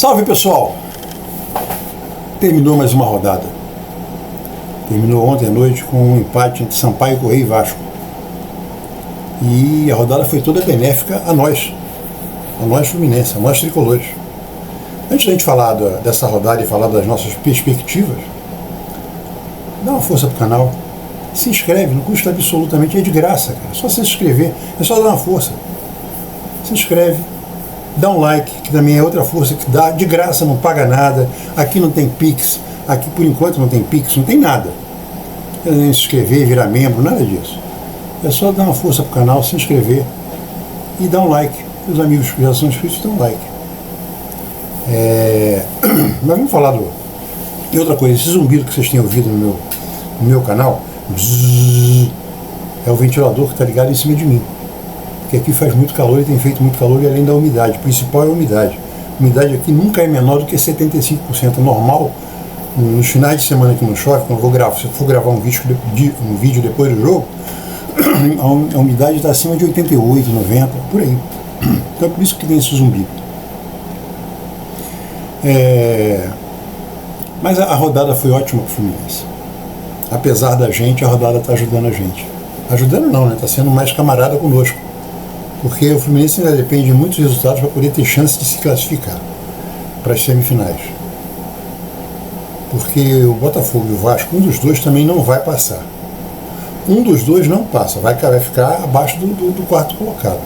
Salve, pessoal! Terminou mais uma rodada. Terminou ontem à noite com um empate entre Sampaio Corrêa e Vasco. E a rodada foi toda benéfica a nós Fluminense, a nós tricolores. Antes da gente falar dessa rodada e falar das nossas perspectivas, dá uma força pro canal. Se inscreve, não custa absolutamente, é de graça, cara. É só se inscrever, é só dar uma força. Se inscreve, dá um like, que também é outra força que dá, de graça, não paga nada. Aqui não tem Pix, aqui por enquanto não tem Pix, não tem nada. Se inscrever, virar membro, nada disso. É só dar uma força pro canal, se inscrever e dar um like. Os amigos que já são inscritos dão um like. Mas vamos falar de outra coisa. Esse zumbido que vocês têm ouvido no meu canal, bzzz, é o ventilador que está ligado em cima de mim. Porque aqui faz muito calor e tem feito muito calor, e além da umidade. O principal é a umidade. A umidade aqui nunca é menor do que 75%. Normal, nos finais de semana que não chove, quando se eu for gravar um vídeo depois do jogo, a umidade está acima de 88, 90, por aí. Então é por isso que tem esse zumbido. Mas a rodada foi ótima para o Fluminense. Apesar da gente, a rodada está ajudando a gente. Ajudando não, né? Está sendo mais camarada conosco. Porque o Fluminense ainda depende de muitos resultados para poder ter chance de se classificar para as semifinais. Porque o Botafogo e o Vasco, um dos dois também não vai passar. Um dos dois não passa, vai ficar abaixo do quarto colocado.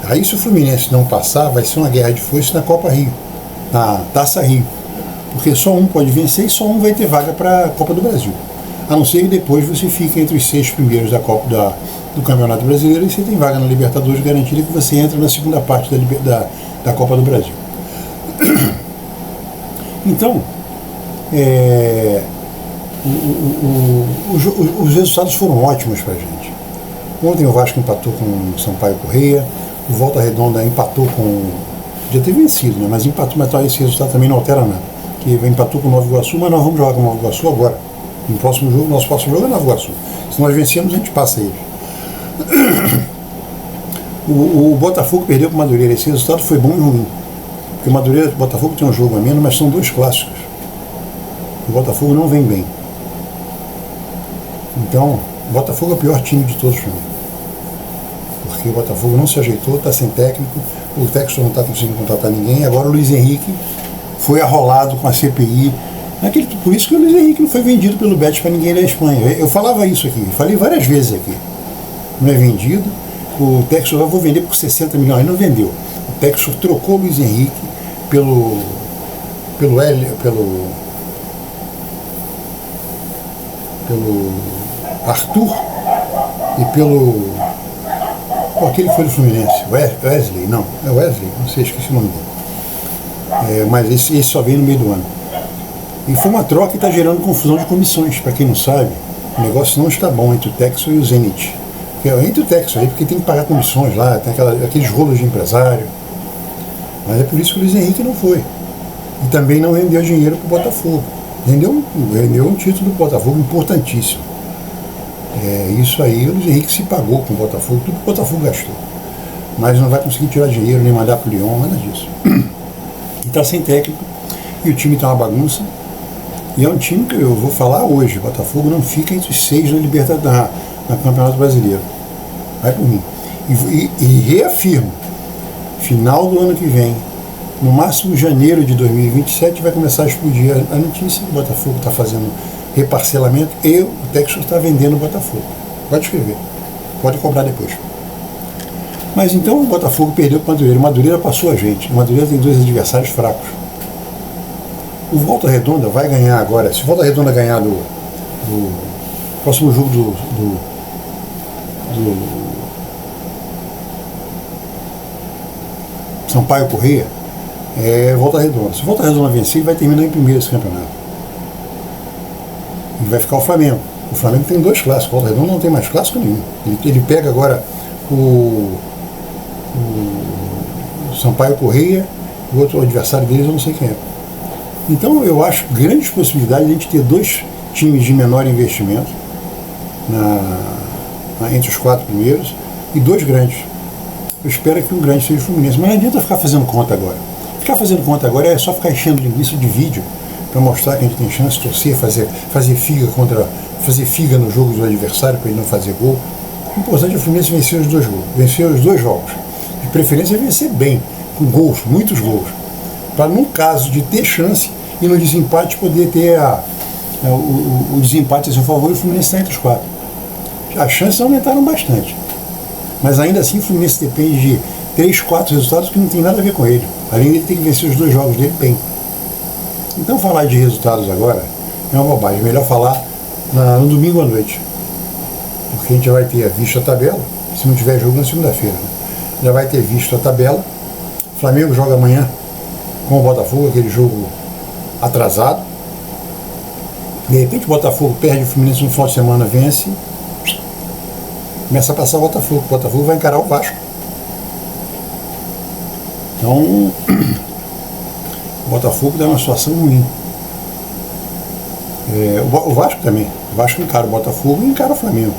Aí, se o Fluminense não passar, vai ser uma guerra de foice na Copa Rio, na Taça Rio. Porque só um pode vencer e só um vai ter vaga para a Copa do Brasil. A não ser que depois você fique entre os 6 primeiros do Campeonato Brasileiro e você tem vaga na Libertadores garantida, que você entra na segunda parte da Copa do Brasil. Então, os resultados foram ótimos para a gente. Ontem o Vasco empatou com o Sampaio Corrêa, o Volta Redonda empatou com... já ter vencido, né? Mas empatou, mas esse resultado também não altera nada. Que empatou com o Nova Iguaçu, mas nós vamos jogar com o Nova Iguaçu agora. No próximo jogo, nosso próximo jogo é Nova Iguaçu. Se nós vencermos, a gente passa eles. O Botafogo perdeu para o Madureira. Esse resultado foi bom e ruim. Porque o Madureira e o Botafogo tem um jogo a menos, mas são dois clássicos. O Botafogo não vem bem. Então, o Botafogo é o pior time de todos para mim. Porque o Botafogo não se ajeitou, está sem técnico, o Textor não está conseguindo contratar ninguém, agora o Luiz Henrique foi arrolado com a CPI. Por isso que o Luiz Henrique não foi vendido pelo Betis para ninguém da Espanha. Eu falava isso aqui, falei várias vezes aqui. Não é vendido, o Textor, eu vou vender por 60 milhões, ele não vendeu. O Textor trocou o Luiz Henrique pelo Arthur e pelo aquele que foi do Fluminense, Wesley, não sei, esqueci o nome dele. Mas esse só veio no meio do ano. E foi uma troca que está gerando confusão de comissões. Para quem não sabe, o negócio não está bom entre o Textor e o Zenit. Entre o Textor aí, porque tem que pagar comissões lá, tem aqueles rolos de empresário. Mas é por isso que o Luiz Henrique não foi. E também não rendeu dinheiro para o Botafogo. Rendeu um título do Botafogo importantíssimo. Isso aí, o Luiz Henrique se pagou com o Botafogo, tudo que o Botafogo gastou. Mas não vai conseguir tirar dinheiro, nem mandar para o Lyon, nada disso. E está sem técnico, e o time está uma bagunça. E é um time que eu vou falar hoje, o Botafogo não fica entre os 6 na Libertadores, no Campeonato Brasileiro. Vai por mim. E reafirmo, final do ano que vem, no máximo janeiro de 2027, vai começar a explodir a notícia. O Botafogo está fazendo reparcelamento e o Textor está vendendo o Botafogo. Pode escrever, pode cobrar depois. Mas então o Botafogo perdeu para o Madureira. O Madureira passou a gente. O Madureira tem 2 adversários fracos. O Volta Redonda vai ganhar agora. Se o Volta Redonda ganhar do próximo jogo do Sampaio Corrêa, Volta Redonda. Se o Volta Redonda vencer, ele vai terminar em primeiro esse campeonato. E vai ficar o Flamengo. O Flamengo tem 2 clássicos. O Volta Redonda não tem mais clássico nenhum. Ele pega agora o Sampaio Corrêa, o outro adversário deles eu não sei quem é. Então eu acho grandes possibilidades de a gente ter 2 times de menor investimento entre os 4 primeiros e 2 grandes. Eu espero que um grande seja o Fluminense, mas não adianta ficar fazendo conta agora. Ficar fazendo conta agora é só ficar enchendo linguiça de vídeo para mostrar que a gente tem chance de torcer, fazer figa no jogo do adversário para ele não fazer gol. O importante é o Fluminense vencer os dois gols, vencer os dois jogos. De preferência vencer bem, com gols, muitos gols. Para no caso de ter chance e no desempate poder ter o desempate a seu favor e o Fluminense está entre os 4. As chances aumentaram bastante. Mas ainda assim o Fluminense depende de 3, 4 resultados que não tem nada a ver com ele. Além dele ter que vencer os dois jogos dele bem. Então falar de resultados agora é uma bobagem. É melhor falar no domingo à noite. Porque a gente já vai ter visto a tabela, se não tiver jogo na segunda-feira. Né? Já vai ter visto a tabela. O Flamengo joga amanhã com o Botafogo, aquele jogo atrasado. De repente o Botafogo perde, o Fluminense no final de semana vence. Começa a passar o Botafogo. O Botafogo vai encarar o Vasco. Então, o Botafogo dá uma situação ruim. O Vasco também. O Vasco encara o Botafogo e encara o Flamengo.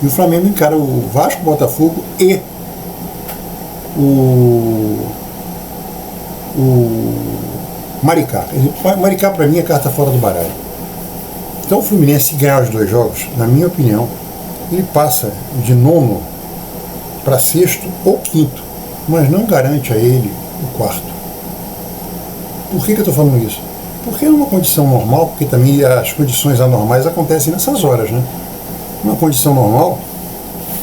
E o Flamengo encara o Vasco, o Botafogo e o Maricá. O Maricá, para mim, é carta fora do baralho. Então, o Fluminense, se ganhar os dois jogos, na minha opinião, ele passa de 9º para 6º ou 5º, mas não garante a ele o 4º. Por que eu estou falando isso? Porque é uma condição normal, porque também as condições anormais acontecem nessas horas, né? Numa condição normal,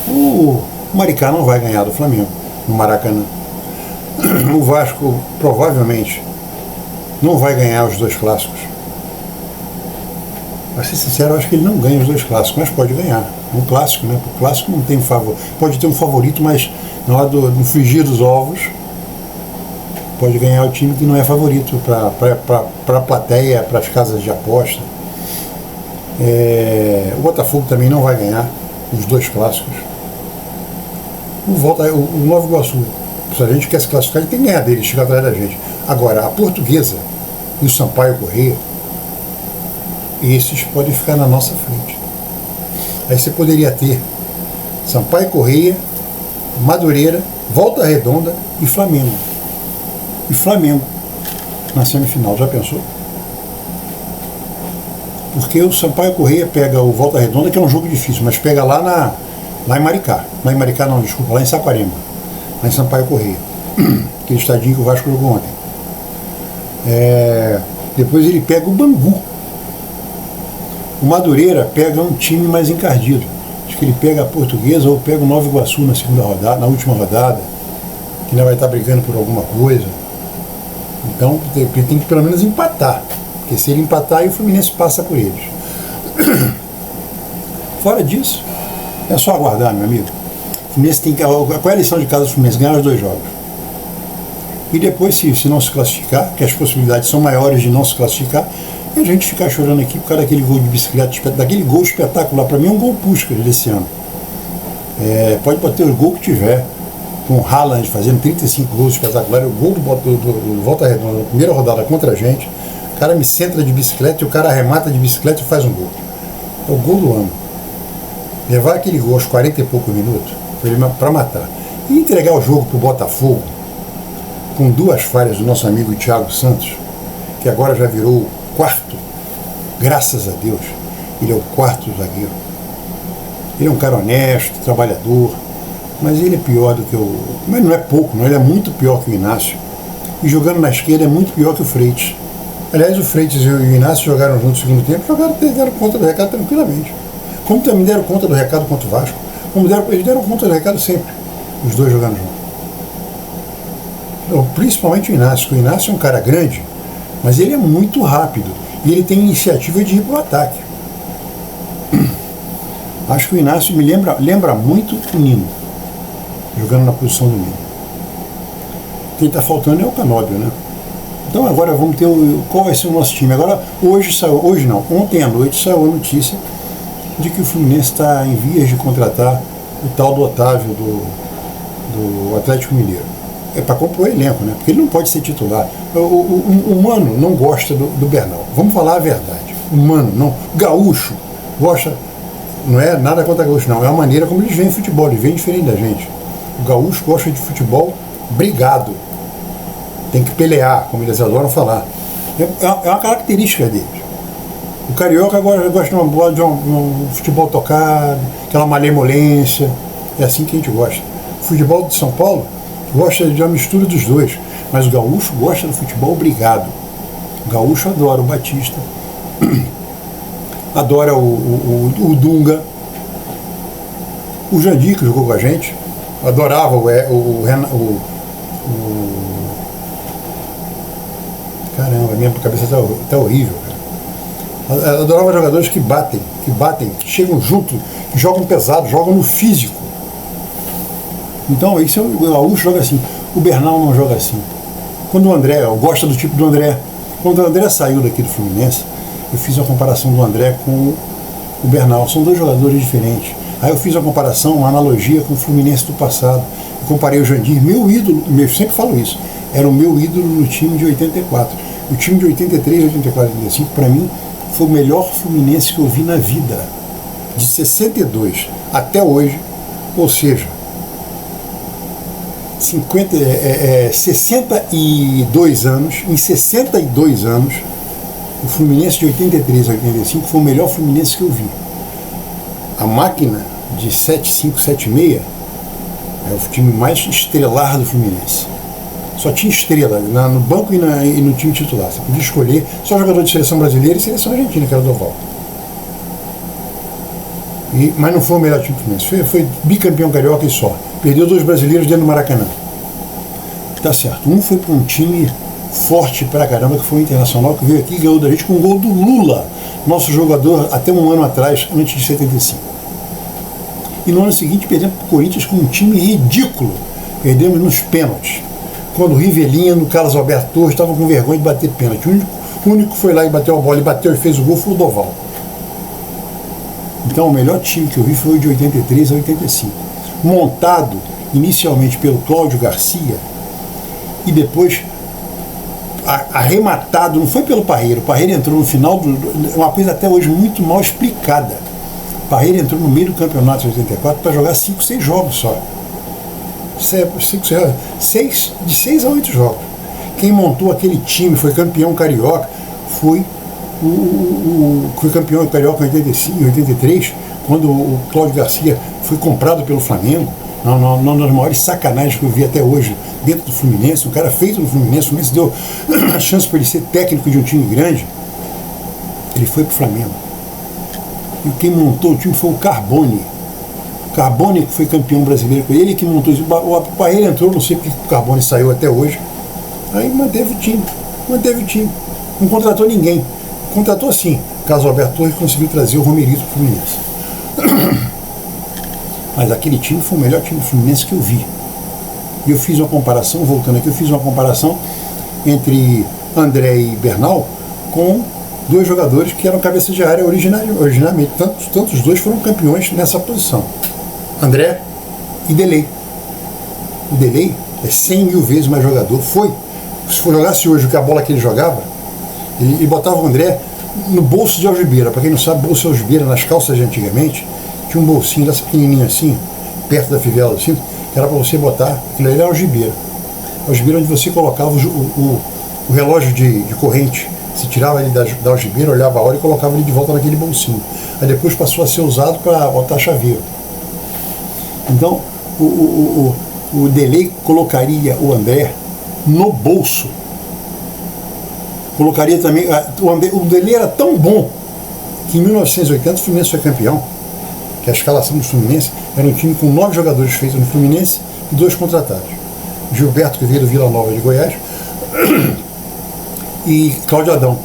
o Maricá não vai ganhar do Flamengo, no Maracanã. O Vasco provavelmente não vai ganhar os dois clássicos. Para ser sincero, eu acho que ele não ganha os dois clássicos, mas pode ganhar. Um clássico, né? O clássico não tem favorito. Pode ter um favorito, mas na hora do frigir dos ovos, pode ganhar o time que não é favorito para a plateia, para as casas de aposta. O Botafogo também não vai ganhar os dois clássicos. O Nova Iguaçu, se a gente quer se classificar, a gente tem que ganhar dele, chegar atrás da gente. Agora, a Portuguesa e o Sampaio Corrêa, esses podem ficar na nossa frente. Aí você poderia ter Sampaio Corrêa, Madureira, Volta Redonda e Flamengo. E Flamengo na semifinal, já pensou? Porque o Sampaio Corrêa pega o Volta Redonda, que é um jogo difícil, mas pega lá em Maricá. Lá em Maricá não, desculpa, lá em Saquarema. Lá em Sampaio Corrêa. Aquele estadinho que o Vasco jogou ontem. Depois ele pega o Bangu. O Madureira pega um time mais encardido. Acho que ele pega a Portuguesa ou pega o Nova Iguaçu na segunda rodada, na última rodada, que ainda vai estar brigando por alguma coisa. Então ele tem que pelo menos empatar. Porque se ele empatar, aí o Fluminense passa por eles. Fora disso, é só aguardar, meu amigo. O Fluminense tem que. Qual é a lição de casa do Fluminense? Ganhar os dois jogos. E depois, se não se classificar, que as possibilidades são maiores de não se classificar, a gente ficar chorando aqui por causa daquele gol de bicicleta, daquele gol espetacular. Para mim é um gol Puskás desse ano. Pode bater o gol que tiver, com o Haaland fazendo 35 gols espetaculares, o gol do Volta Redonda na primeira rodada contra a gente, o cara me centra de bicicleta e o cara arremata de bicicleta e faz um gol. É o gol do ano. Levar aquele gol aos 40 e poucos minutos foi para matar. E entregar o jogo para o Botafogo, com 2 falhas do nosso amigo Thiago Santos, que agora já virou o 4º, graças a Deus, ele é o 4º zagueiro. Ele é um cara honesto, trabalhador, mas ele é pior do que mas não é pouco, não, ele é muito pior que o Inácio. E jogando na esquerda é muito pior que o Freitas. Aliás, o Freitas e o Inácio jogaram junto no segundo tempo, deram conta do recado tranquilamente. Como também deram conta do recado contra o Vasco, eles deram conta do recado sempre, os dois jogando juntos. Então, principalmente o Inácio, porque o Inácio é um cara grande, mas ele é muito rápido e ele tem iniciativa de ir para o ataque. Acho que o Inácio me lembra muito o Nino, jogando na posição do Nino. Quem está faltando é o Canóbio, né? Então agora vamos ter qual vai ser o nosso time. Agora, ontem à noite saiu a notícia de que o Fluminense está em vias de contratar o tal do Otávio do Atlético Mineiro. É para compor o elenco, né? Porque ele não pode ser titular. O Mano não gosta do Bernal. Vamos falar a verdade. O Mano, não. Gaúcho gosta. Não é nada contra Gaúcho, não. É a maneira como eles veem futebol. Eles veem diferente da gente. O Gaúcho gosta de futebol brigado. tem que pelear, como eles adoram falar. É uma característica deles. O carioca agora gosta de um futebol tocado, aquela malemolência, é assim que a gente gosta. O futebol de São Paulo gosta de uma mistura dos dois, mas o gaúcho gosta do futebol brigado. O gaúcho adora o Batista, adora o Dunga, o Jandir, que jogou com a gente, adorava caramba, minha cabeça tá horrível, cara. Adorava jogadores que batem, que chegam junto, que jogam pesado, jogam no físico. Então, isso o gaúcho joga assim. O Bernal não joga assim. Quando o André, eu gosto do tipo do André. Quando o André saiu daqui do Fluminense, eu fiz uma comparação do André com o Bernal. São dois jogadores diferentes. Aí eu fiz uma comparação, uma analogia com o Fluminense do passado. Eu comparei o Jandir, meu ídolo, eu sempre falo isso, era o meu ídolo no time de 84. O time de 83, 84, 85, para mim, foi o melhor Fluminense que eu vi na vida. De 62 até hoje, ou seja, 62 anos, em 62 anos, o Fluminense de 83 a 85 foi o melhor Fluminense que eu vi. A máquina de 75, 76 é o time mais estrelar do Fluminense. Só tinha estrela no banco e no time titular. Você podia escolher só jogador de seleção brasileira e seleção argentina, que era o Doval. Mas não foi o melhor time do Fluminense. Foi bicampeão carioca e só. Perdeu 2 brasileiros dentro do Maracanã. Tá certo. Um foi para um time forte pra caramba, que foi o Internacional, que veio aqui e ganhou da gente com o gol do Lula, nosso jogador até um ano atrás, antes de 75. E no ano seguinte perdemos para o Corinthians com um time ridículo. Perdemos nos pênaltis. Quando o Rivelino, o Carlos Alberto Torres estavam com vergonha de bater pênalti. O único que foi lá e bateu a bola, e bateu e fez o gol foi o Doval. Então o melhor time que eu vi foi o de 83 a 85. Montado inicialmente pelo Cláudio Garcia e depois arrematado, não foi pelo Parreira. O Parreira entrou no final, uma coisa até hoje muito mal explicada. O Parreira entrou no meio do campeonato de 84 para jogar 5, 6 jogos só. De 6 a 8 jogos. Quem montou aquele time, foi campeão carioca, foi foi campeão carioca em 85, 83, quando o Cláudio Garcia foi comprado pelo Flamengo. Uma das maiores sacanagens que eu vi até hoje dentro do Fluminense. Um cara feito no Fluminense, o Fluminense deu a chance para ele ser técnico de um time grande. Ele foi para o Flamengo. E quem montou o time foi o Carbone. O Carbone, que foi campeão brasileiro, foi ele que montou isso. O Parreira entrou, não sei porque o Carbone saiu até hoje. Aí manteve o time. Não contratou ninguém. Contratou assim. Carlos Alberto Torres conseguiu trazer o Romerito para o Fluminense. Mas aquele time foi o melhor time do Fluminense que eu vi. E eu fiz uma comparação, voltando aqui, entre André e Bernal com 2 jogadores que eram cabeça de área originalmente. Tanto os dois foram campeões nessa posição. André e Delay. O Delay é 100 mil vezes mais jogador. Se for jogasse hoje o que a bola que ele jogava, ele botava o André no bolso de algibeira. Para quem não sabe, bolso de algibeira nas calças de antigamente, tinha um bolsinho dessa pequenininho assim, perto da fivela assim, que era para você botar, aquilo ali era algibeira. Algibeira onde você colocava o relógio de corrente. Você tirava ele da algibeira, olhava a hora e colocava ele de volta naquele bolsinho. Aí depois passou a ser usado para botar chaveiro. Então, o Delay colocaria o André no bolso. Colocaria também... O Delay era tão bom que em 1980 o Fluminense foi campeão. Que a escalação do Fluminense era um time com 9 jogadores feitos no Fluminense e 2 contratados. Gilberto, que veio do Vila Nova de Goiás, e Cláudio Adão,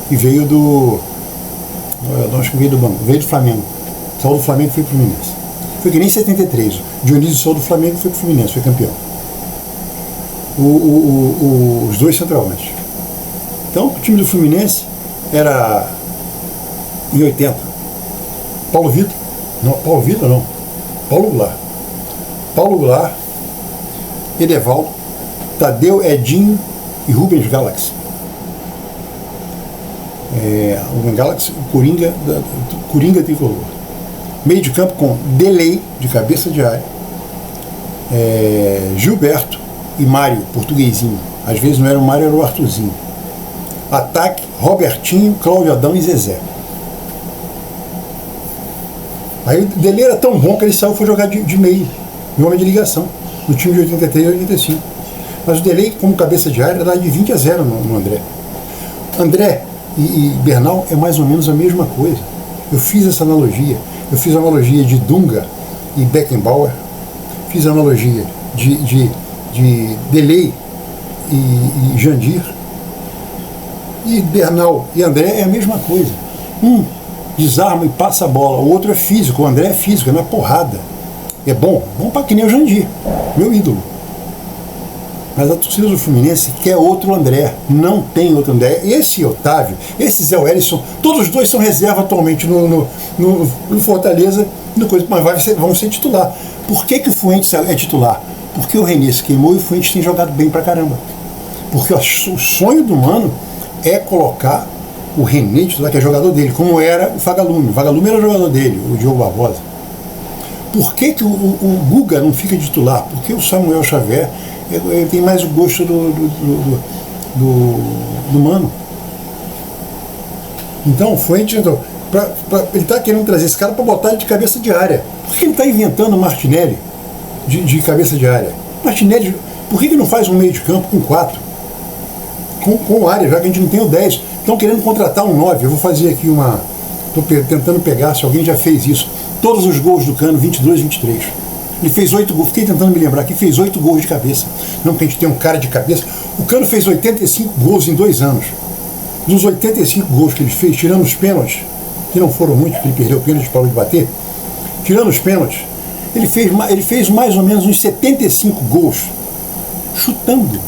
que veio do... acho que veio do banco, veio do Flamengo. Saiu do Flamengo e foi pro Fluminense. Foi que nem em 73. Dionísio saiu do Flamengo e foi pro Fluminense, foi campeão. Os 2 centroavantes. Então, o time do Fluminense era, em 80, Paulo Goulart, Edevaldo, Tadeu, Edinho e Rubens Galaxy. O Rubens Galaxy, o Coringa tricolor. Meio de campo com Delay, de cabeça de área, Gilberto, e Mário, portuguesinho. Às vezes não era o Mário, era o Arthurzinho. Ataque, Robertinho, Cláudio Adão e Zezé. Aí o Delay era tão bom que ele saiu e foi jogar de meio, de homem de ligação, no time de 83 e 85. Mas o Delay, como cabeça de área, era de 20-0 no André. André e Bernal é mais ou menos a mesma coisa. Eu fiz essa analogia. Eu fiz a analogia de Dunga e Beckenbauer. Fiz a analogia de Delay e Jandir. E Bernal e André é a mesma coisa. Um desarma e passa a bola, o outro é físico, o André é físico, é na porrada. É bom para que nem o Jandir, meu ídolo. Mas a torcida do Fluminense quer outro André, não tem outro André. Esse Otávio, esse Zé Wellison, todos os dois são reserva atualmente no Fortaleza, mas vão ser titular. Por que o Fuentes é titular? Porque o René se queimou e o Fuentes tem jogado bem pra caramba. Porque o sonho do Mano é colocar o René titular, que é jogador dele, como era o Vagalume. O Vagalume era jogador dele, o Diogo Barbosa. Por que o Guga não fica titular? Porque o Samuel Xavier ele tem mais o gosto do Mano. Então o Fuentes, ele está querendo trazer esse cara para botar ele de cabeça de área. Por que ele está inventando o Martinelli de cabeça de área? Martinelli, por que não faz um meio de campo com 4? Com área, já que a gente não tem o 10. Estão querendo contratar um 9. Eu vou fazer aqui estou tentando pegar se alguém já fez isso. Todos os gols do Cano, 22, 23. Ele fez 8 gols, fiquei tentando me lembrar que fez 8 gols de cabeça. Não porque a gente tem um cara de cabeça. O Cano fez 85 gols em 2 anos. Dos 85 gols que ele fez, tirando os pênaltis, que não foram muitos, porque ele perdeu o pênalti, parou de bater, tirando os pênaltis, ele fez mais ou menos uns 75 gols chutando.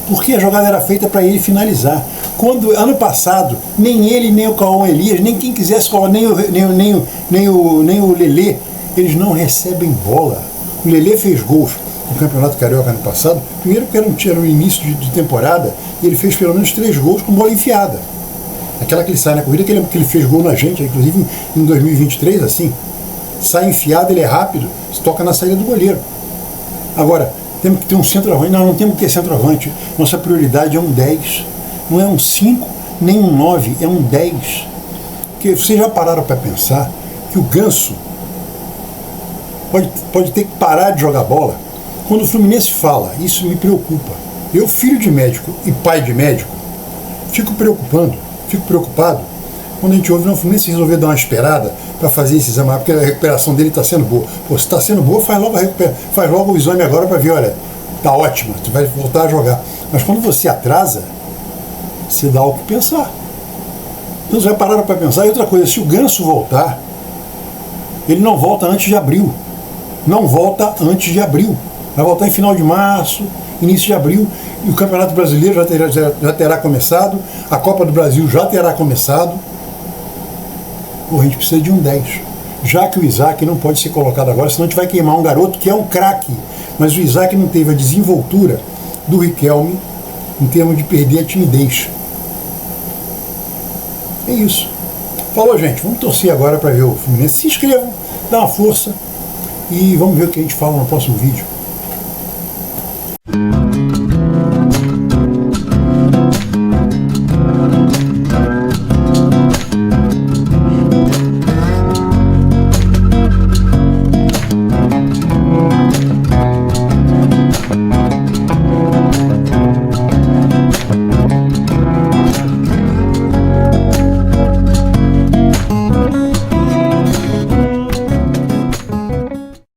Porque a jogada era feita para ele finalizar. Quando, ano passado, nem ele, nem o Cauã Elias, nem quem quisesse colocar, nem o Lelê, eles não recebem bola. O Lelê fez gols no Campeonato Carioca ano passado, primeiro porque era no início de temporada, e ele fez pelo menos 3 gols com bola enfiada. Aquela que ele sai na corrida, que ele fez gol na gente, inclusive em 2023, assim. Sai enfiado, ele é rápido, se toca na saída do goleiro. Agora, temos que ter um centroavante. Não temos que ter centroavante. Nossa prioridade é um 10. Não é um 5, nem um 9, é um 10. Porque vocês já pararam para pensar que o Ganso pode ter que parar de jogar bola? Quando o Fluminense fala, isso me preocupa. Eu, filho de médico e pai de médico, fico preocupado quando a gente ouve, não, o Fluminense resolveu dar uma esperada para fazer esse exame, porque a recuperação dele está sendo boa. Pô, se está sendo boa, faz logo o exame agora para ver, olha, tá ótimo, tu vai voltar a jogar. Mas quando você atrasa, você dá o que pensar. Então você vai parar para pensar. E outra coisa, se o Ganso voltar, ele não volta antes de abril. Não volta antes de abril. Vai voltar em final de março, início de abril, e o Campeonato Brasileiro já terá começado, a Copa do Brasil já terá começado. Pô, a gente precisa de um 10. Já que o Isaac não pode ser colocado agora, senão a gente vai queimar um garoto que é um craque. Mas o Isaac não teve a desenvoltura do Riquelme em termos de perder a timidez. É isso. Falou, gente. Vamos torcer agora para ver o Fluminense. Se inscrevam, dá uma força e vamos ver o que a gente fala no próximo vídeo.